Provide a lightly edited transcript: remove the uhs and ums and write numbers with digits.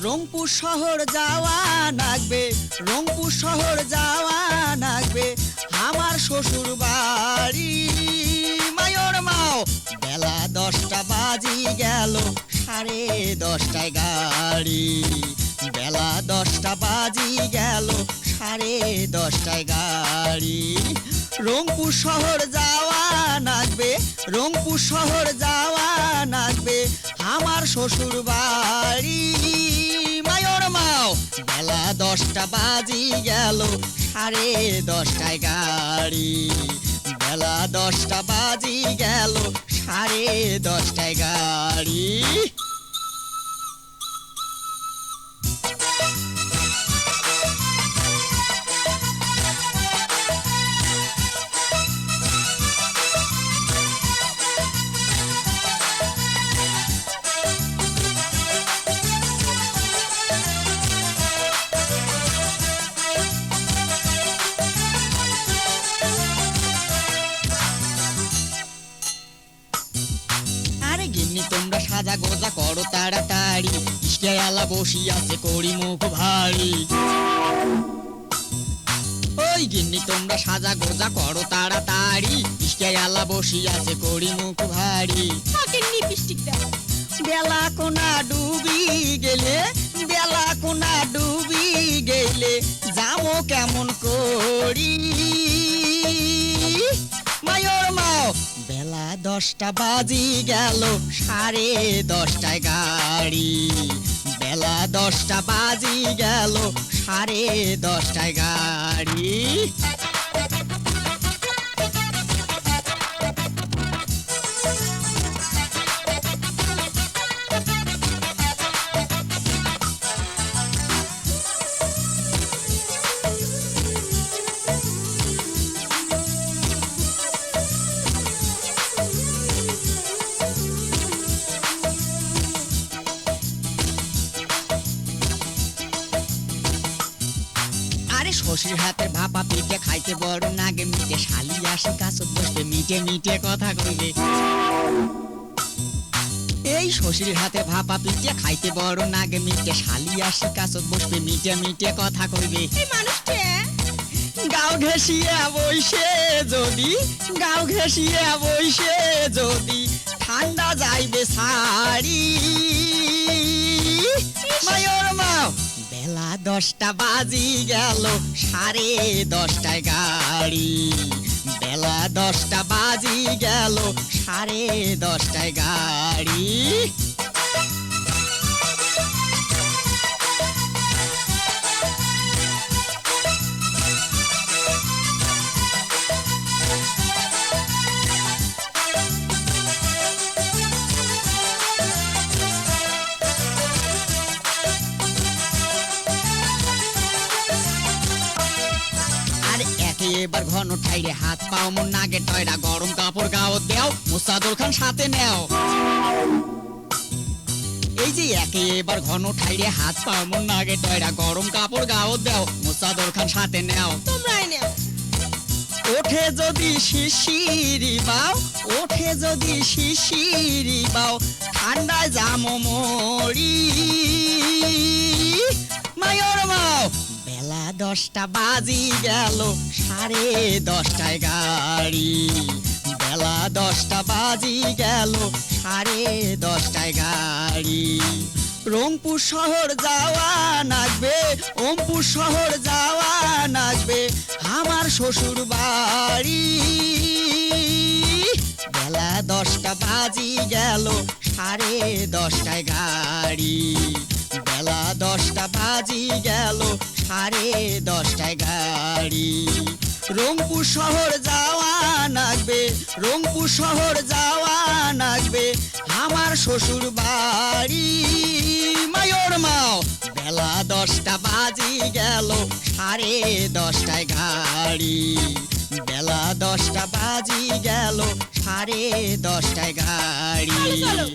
রংপুর শহর যাওয়া লাগবে, রংপুর শহর যাওয়া লাগবে, আমার শ্বশুর বাড়ি মায়র মাও। বেলা 10টা বাজি গেল, 10:30টায় গাড়ি। বেলা 10টা বাজি গেল, 10:30টায় গাড়ি। রংপুর শহর যাওয়া লাগবে, রংপুর শহর যাওয়া লাগবে, আমার শ্বশুর বাড়ি মায়র মাও। বেলা 10টা বাজি গেল, 10:30টায় গাড়ি। বেলা 10টা বাজি গেল, 10:30টায় গাড়ি। আরে গিন্নি তোমরা সাজা গোজা করো তাড়াতাড়ি, ইশকেয়ালা বসি আছে করি মুখ ভারী। ওই গিন্নি তোমরা সাজা গোজা করো তাড়াতাড়ি, ইশকেয়ালা বসি আছে করি মুখ ভারী। লিপস্টিক দাও। বেলা কোনা ডুবি গেলে, বেলা কোনা ডুবি গেলে যাবো কেমন করি মায়র মাও। বেলা 10টা বাজি গেল, 10:30টায় গাড়ি। বেলা 10টা বাজি গেল, 10:30টায় গাড়ি। আরে শ্বশুর হাতে ভাপা পিঠে খাইতে বড় নাগে মিটে, শালি আসে কাছত বসবে মিটে মিটে কথা কইবে। এই শ্বশুর হাতে ভাপা পিঠে খাইতে বড় নাগে মিটে, শালি আসে কাছত বসবে মিটে মিটে কথা কইবে। এই মানুষটা গাও ঘেঁষিয়া বইসে যদি, গাও ঘেঁষিয়া বইসে যদি ঠান্ডা যাইবে শাড়ি মায়র মাও। বেলা 10টা বাজি গেল, 10:30টায় গাড়ি। বেলা 10টা বাজি গেল, 10:30টায় গাড়ি। আরে একে এবার ঘন ঠাইরে হাত পাও মন নাগে টয়রা, গরম কাপড় গাও দেও, মুসাদুল খান সাথে নেও। এই যে একে এবার ঘন ঠাইরে হাত পাও মন নাগে টয়রা, গরম কাপড় গাও দেও, মুসাদুল খান সাথে নেও। তোমরাই নাও। ওঠে যদি শিশিরি বাও, ওঠে যদি শিশিরি বাও, ঠান্ডায় জামো মরি মায়র মাও। বেলা 10টা বাজি গেল, 10:30টায় গাড়ি। বেলা 10টা বাজি গেল, 10:30টায় গাড়ি। রংপুর শহর যাওয়া লাগবে, ওমপুর শহর যাওয়া লাগবে, আমার শ্বশুর বাড়ি। বেলা 10টা বাজি গেল, 10:30টায় গাড়ি। বেলা 10টা বাজি গেল, 10:30টায় গাড়ি। রংপুর শহর যাওয়া লাগবে, রংপুর শহর যাওয়া লাগবে, আমার শ্বশুর বাড়ি মায়র মাও। বেলা 10টা বাজি গেল, 10:30টায় গাড়ি। বেলা 10টা বাজি গেল, 10:30টায় গাড়ি। চলো।